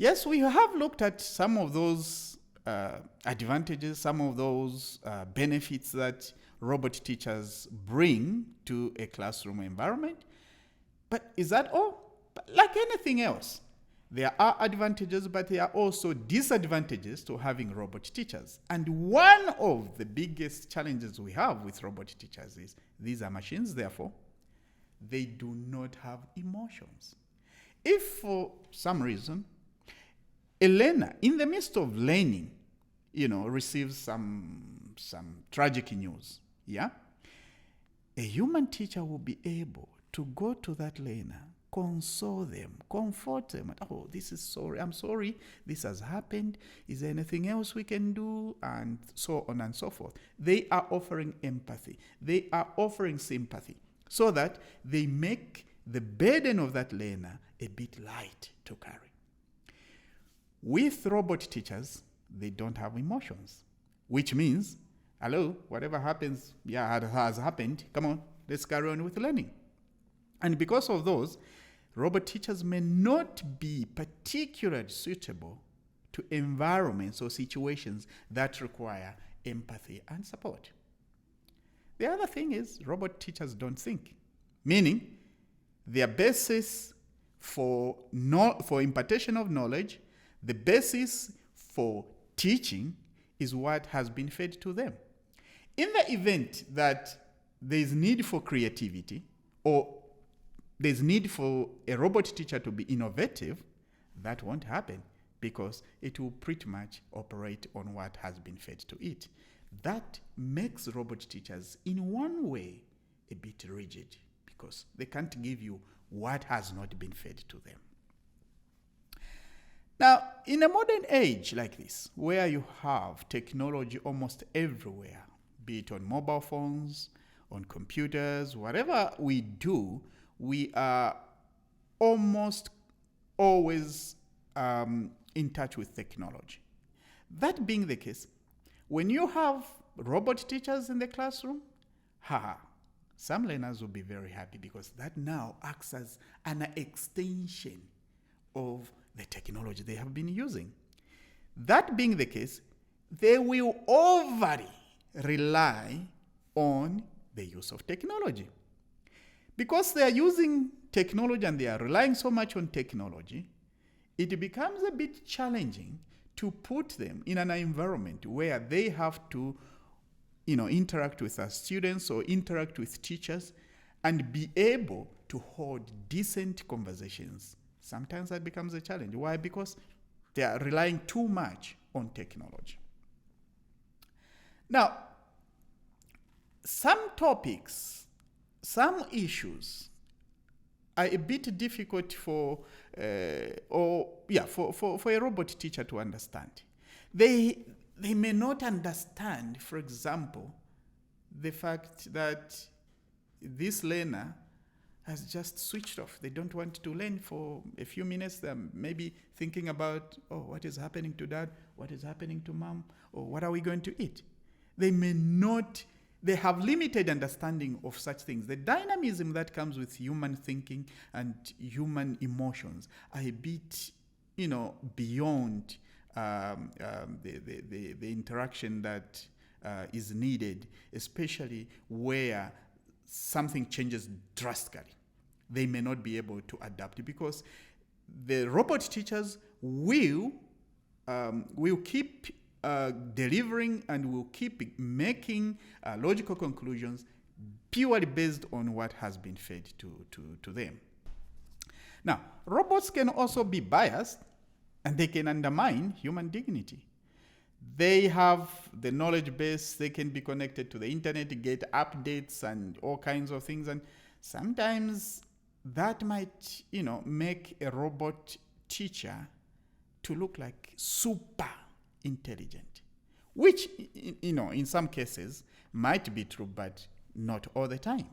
Yes, we have looked at some of those advantages, some of those benefits that robot teachers bring to a classroom environment. But is that all? But like anything else, there are advantages, but there are also disadvantages to having robot teachers. And one of the biggest challenges we have with robot teachers is these are machines, therefore, they do not have emotions. If for some reason a learner in the midst of learning, receives some tragic news, a human teacher will be able to go to that learner, console them, comfort them. Oh, I'm sorry, this has happened. Is there anything else we can do? And so on and so forth. They are offering empathy. They are offering sympathy so that they make the burden of that learner a bit light to carry. With robot teachers, they don't have emotions, which means, hello, whatever happens, has happened. Come on, let's carry on with learning. And because of those, robot teachers may not be particularly suitable to environments or situations that require empathy and support. The other thing is robot teachers don't think, meaning their basis for impartation of knowledge, the basis for teaching is what has been fed to them. In the event that there is need for creativity or there's need for a robot teacher to be innovative, that won't happen because it will pretty much operate on what has been fed to it. That makes robot teachers, in one way, a bit rigid because they can't give you what has not been fed to them. Now, in a modern age like this, where you have technology almost everywhere, be it on mobile phones, on computers, whatever we do, we are almost always in touch with technology. That being the case, when you have robot teachers in the classroom, some learners will be very happy because that now acts as an extension of the technology they have been using. That being the case, they will overly rely on the use of technology. Because they are using technology and they are relying so much on technology, it becomes a bit challenging to put them in an environment where they have to, interact with our students or interact with teachers and be able to hold decent conversations. Sometimes that becomes a challenge. Why? Because they are relying too much on technology. Now, some topics, some issues are a bit difficult for a robot teacher to understand. They may not understand, for example, the fact that this learner has just switched off. They don't want to learn for a few minutes. They're maybe thinking about, what is happening to dad? What is happening to mom? Or what are we going to eat? They have limited understanding of such things. The dynamism that comes with human thinking and human emotions are a bit, beyond the interaction that is needed, especially where something changes drastically. They may not be able to adapt because the robot teachers will keep delivering and will keep making logical conclusions purely based on what has been fed to them. Now, robots can also be biased and they can undermine human dignity. They have the knowledge base, they can be connected to the internet, get updates and all kinds of things. And sometimes that might, make a robot teacher to look like super intelligent, which, in some cases might be true, but not all the time.